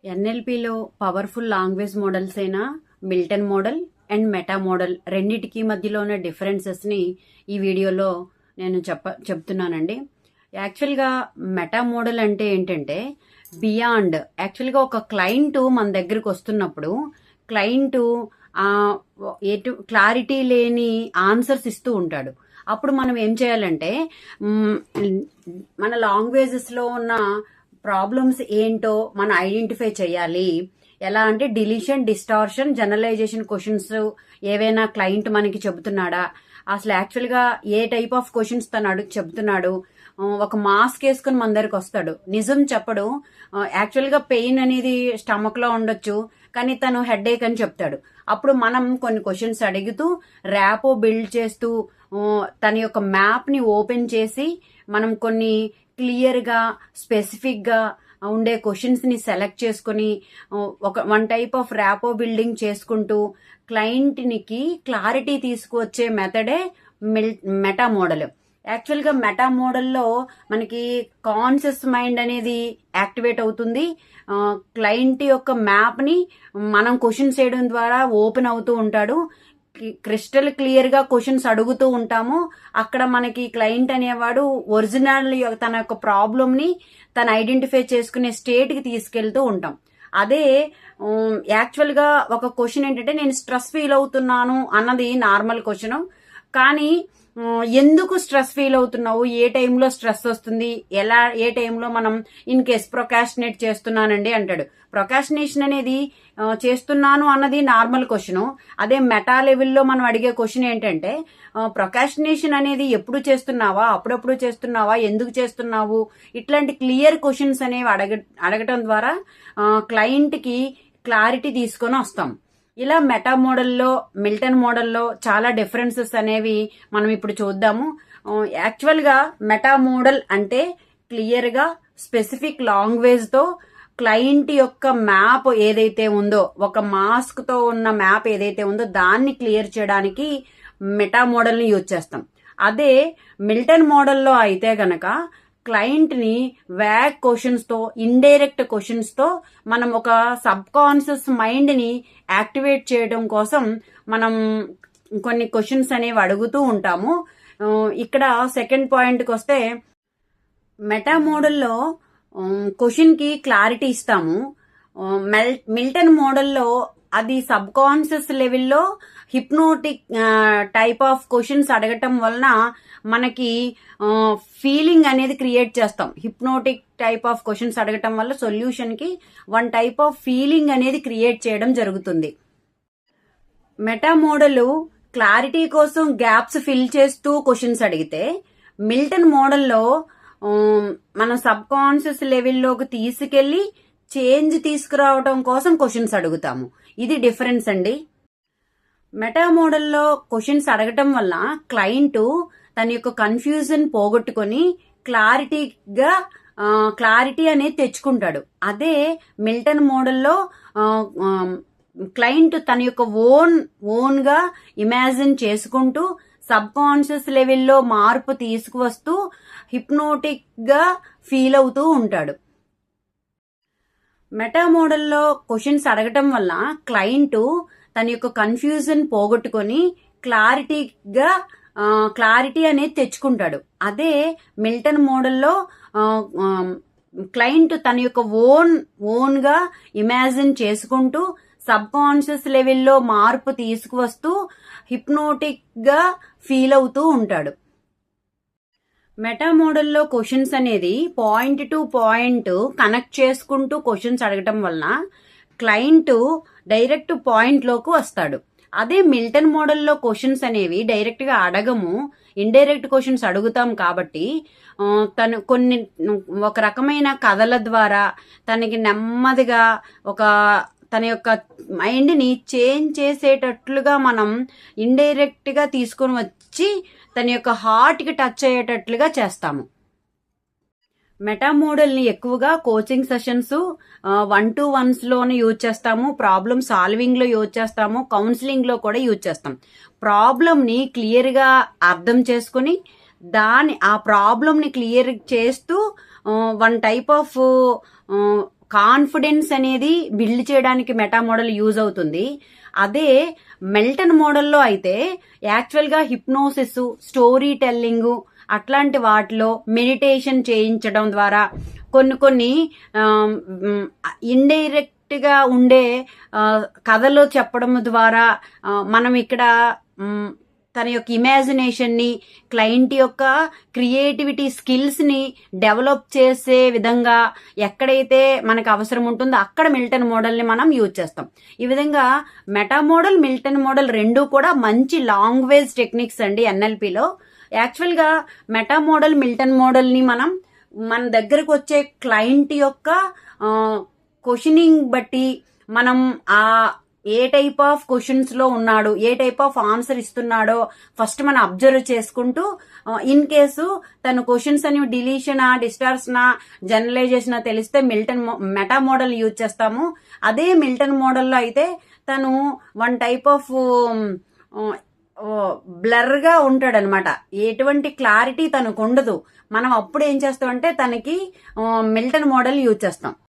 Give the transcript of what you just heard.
ఎన్ఎల్పిలో powerful language models అయిన Milton model and meta model రెండిటికి మధ్యలో ఉన్న డిఫరెన్సెస్ని ఈ వీడియోలో నేను చెప్తున్నానండి. యాక్చువల్గా మెటా మోడల్ అంటే ఏంటంటే బియాండ్, యాక్చువల్గా ఒక క్లయింట్ మన దగ్గరకు వస్తున్నప్పుడు క్లయింట్ క్లారిటీ లేని ఆన్సర్స్ ఇస్తూ ఉంటాడు. అప్పుడు మనం ఏం చేయాలంటే మన లాంగ్వేజెస్లో ఉన్న ప్రాబ్లమ్స్ ఏంటో మనం ఐడెంటిఫై చేయాలి. ఎలా అంటే డిలీషన్, డిస్టార్షన్, జనరలైజేషన్ క్వశ్చన్స్ ఏవైనా క్లయింట్ మనకి చెబుతున్నాడా, అసలు యాక్చువల్గా ఏ టైప్ ఆఫ్ క్వశ్చన్స్ తను చెబుతున్నాడు. ఒక మాస్క్ వేసుకుని మన దగ్గరకు వస్తాడు, నిజం చెప్పడు. యాక్చువల్గా పెయిన్ అనేది స్టమక్ లో ఉండొచ్చు, కానీ తను హెడ్ ఏక్ అని చెప్తాడు. అప్పుడు మనం కొన్ని క్వశ్చన్స్ అడుగుతూ ర్యాపో బిల్డ్ చేస్తూ తన యొక్క మ్యాప్ ని ఓపెన్ చేసి మనం కొన్ని క్లియర్ గా స్పెసిఫిక్ గా ఉండే క్వశ్చన్స్ ని సెలెక్ట్ చేసుకుని one type of rapport building చేసుకుంటూ క్లయింట్ కి క్లారిటీ తీసుకువచ్చే మెథడే మెటా మోడల్. యాక్చువల్ గా మెటా మోడల్లో మనకి కాన్షియస్ మైండ్ అనేది యాక్టివేట్ అవుతుంది. క్లయింట్ యొక్క మ్యాప్ ని మనం క్వశ్చన్స్ చేయడం ద్వారా ఓపెన్ అవుతూ ఉంటాడు. క్రిస్టల్ క్లియర్ గా క్వశ్చన్స్ అడుగుతూ ఉంటాము. అక్కడ మనకి క్లయింట్ అనేవాడు ఒరిజినల్ తన యొక్క ప్రాబ్లమ్ ని తను ఐడెంటిఫై చేసుకునే స్టేట్ కి తీసుకెళ్తూ ఉంటాం. అదే యాక్చువల్ గా ఒక క్వశ్చన్ ఏంటంటే నేను స్ట్రెస్ ఫీల్ అవుతున్నాను అన్నది నార్మల్ క్వశ్చన్. కానీ ఎందుకు స్ట్రెస్ ఫీల్ అవుతున్నావు, ఏ టైంలో స్ట్రెస్ వస్తుంది, ఏ టైంలో మనం ఇన్ కేస్ ప్రొకాస్టినేట్ చేస్తున్నానండి అంటాడు. ప్రొకాస్టినేషన్ అనేది చేస్తున్నాను అన్నది నార్మల్ క్వశ్చన్. అదే మెటా లెవెల్లో మనం అడిగే క్వశ్చన్ ఏంటంటే ప్రొకాస్టినేషన్ అనేది ఎప్పుడు చేస్తున్నావా, అప్పుడప్పుడు చేస్తున్నావా, ఎందుకు చేస్తున్నావు, ఇట్లాంటి క్లియర్ క్వశ్చన్స్ అనేవి అడగటం ద్వారా క్లయింట్ కి క్లారిటీ తీసుకొని వస్తాం. ఇలా మెటా మోడల్లో, మిల్టన్ మోడల్లో చాలా డిఫరెన్సెస్ అనేవి మనం ఇప్పుడు చూద్దాము. యాక్చువల్ గా మెటా మోడల్ అంటే క్లియర్ గా స్పెసిఫిక్ లాంగ్వేజ్ తో క్లయింట్ యొక్క మ్యాప్ ఏదైతే ఉందో, ఒక మాస్క్ తో ఉన్న మ్యాప్ ఏదైతే ఉందో దాన్ని క్లియర్ చేయడానికి మెటా మోడల్ ని యూజ్ చేస్తాం. అదే మిల్టన్ మోడల్లో అయితే గనక క్లయింట్ ని వ్యాగ్ క్వశ్చన్స్ తో, ఇండైరెక్ట్ క్వశ్చన్స్ తో మనం ఒక సబ్ కాన్షియస్ మైండ్ ని యాక్టివేట్ చేయడం కోసం మనం కొన్ని క్వశ్చన్స్ అనేవి అడుగుతూ ఉంటాము. ఇక్కడ సెకండ్ పాయింట్ కి వస్తే మెటా మోడల్లో క్వశ్చన్ కి క్లారిటీ ఇస్తాము. మిల్టన్ మోడల్లో అది సబ్ కాన్షియస్ లెవెల్లో హిప్నోటిక్ టైప్ ఆఫ్ క్వశ్చన్స్ అడగటం వలన మనకి ఫీలింగ్ అనేది క్రియేట్ చేస్తాం. హిప్నోటిక్ టైప్ ఆఫ్ క్వశ్చన్స్ అడగటం వల్ల సొల్యూషన్ కి వన్ టైప్ ఆఫ్ ఫీలింగ్ అనేది క్రియేట్ చేయడం జరుగుతుంది. మెటా మోడల్ క్లారిటీ కోసం గ్యాప్స్ ఫిల్ చేస్తూ క్వశ్చన్స్ అడిగితే, మిల్టన్ మోడల్లో మనం సబ్ కాన్షియస్ లెవెల్లోకి తీసుకెళ్లి చేంజ్ తీసుకురావడం కోసం క్వశ్చన్స్ అడుగుతాము. ఇది డిఫరెన్స్ అండి. మెటా మోడల్లో క్వశ్చన్స్ అడగటం వల్ల క్లయింట్ తన యొక్క కన్ఫ్యూజన్ పోగొట్టుకొని క్లారిటీ అనేది తెచ్చుకుంటాడు. అదే మిల్టన్ మోడల్లో క్లయింట్ తన యొక్క ఓన్ గా ఇమాజిన్ చేసుకుంటూ సబ్ కాన్షియస్ లెవెల్లో మార్పు తీసుకువస్తూ హిప్నోటిక్ గా ఫీల్ అవుతూ ఉంటాడు. మెటా మోడల్లో క్వశ్చన్స్ అడగటం వల్ల క్లయింట్ తన యొక్క కన్ఫ్యూజన్ పోగొట్టుకొని క్లారిటీ అనేది తెచ్చుకుంటాడు. అదే మిల్టన్ మోడల్లో క్లయింట్ తన యొక్క ఓన్ గా ఇమాజిన్ చేసుకుంటూ సబ్ కాన్షియస్ లెవెల్లో మార్పు తీసుకువస్తూ హిప్నోటిక్ గా ఫీల్ అవుతూ ఉంటాడు. మెటా మోడల్లో క్వశ్చన్స్ అనేది పాయింట్ టు పాయింట్ కనెక్ట్ చేసుకుంటూ క్వశ్చన్స్ అడగటం వలన క్లయింట్ డైరెక్ట్ పాయింట్ లోకి వస్తాడు. అదే మిల్టన్ మోడల్లో క్వశ్చన్స్ అనేవి డైరెక్ట్ గా అడగము, ఇండైరెక్ట్ క్వశ్చన్స్ అడుగుతాం. కాబట్టి తను ఒక రకమైన కథల ద్వారా తనకి నెమ్మదిగా తన యొక్క మైండ్ ని చేంజ్ చేసేటట్లుగా మనం ఇండైరెక్ట్ గా తీసుకొని వచ్చి తన యొక్క హార్ట్ కి టచ్ అయ్యేటట్లుగా చేస్తాము. మెటా మోడల్ ని ఎక్కువగా కోచింగ్ సెషన్స్ 1-to-1s లోనే యూజ్ చేస్తాము, ప్రాబ్లమ్ సాల్వింగ్ లో యూజ్ చేస్తాము, కౌన్సిలింగ్ లో కూడా యూజ్ చేస్తాం. ప్రాబ్లమ్ ని క్లియర్ గా అర్థం చేసుకుని ఆ ప్రాబ్లమ్ ని క్లియర్ చేస్తూ వన్ టైప్ ఆఫ్ కాన్ఫిడెన్స్ అనేది బిల్డ్ చేయడానికి మెటా మోడల్ యూజ్ అవుతుంది. అదే మెల్టన్ మోడల్లో అయితే యాక్చువల్గా హిప్నోసిస్, స్టోరీ టెల్లింగ్ అట్లాంటి వాటిలో మెడిటేషన్ చేయించడం ద్వారా కొన్ని ఇండైరెక్ట్ గా ఉండే కథలు చెప్పడం ద్వారా మనం ఇక్కడ తన యొక్క ఇమాజినేషన్ ని, క్లయింట్ యొక్క క్రియేటివిటీ స్కిల్స్ ని డెవలప్ చేసే విధంగా ఎక్కడైతే మనకు అవసరం ఉంటుందో అక్కడ మిల్టన్ మోడల్ ని మనం యూజ్ చేస్తాం. ఈ విధంగా మెటా మోడల్, మిల్టన్ మోడల్ రెండు కూడా మంచి లాంగ్వేజ్ టెక్నిక్స్ అండి ఎన్ఎల్పిలో. యాక్చువల్ గా మెటా మోడల్, మిల్టన్ మోడల్ ని మనం మన దగ్గరకు వచ్చే క్లయింట్ యొక్క క్వశ్చనింగ్ బట్టి మనం ఆ ఏ టైప్ ఆఫ్ క్వశ్చన్స్ లో ఉన్నాడు, ఏ టైప్ ఆఫ్ ఆన్సర్ ఇస్తున్నాడో ఫస్ట్ మనం అబ్జర్వ్ చేసుకుంటూ ఇన్ కేసు తన క్వశ్చన్స్ అని డిలీషన్, డిస్టార్షన్, జనరలైజేషన్ తెలిస్తే మెటా మోడల్ యూజ్ చేస్తాము. అదే మిల్టన్ మోడల్లో అయితే తను వన్ టైప్ ఆఫ్ బ్లర్ గా ఉంటాడనమాట. ఎటువంటి క్లారిటీ తనకు ఉండదు. మనం అప్పుడు ఏం చేస్తామంటే తనకి మిల్టన్ మోడల్ యూజ్ చేస్తాం.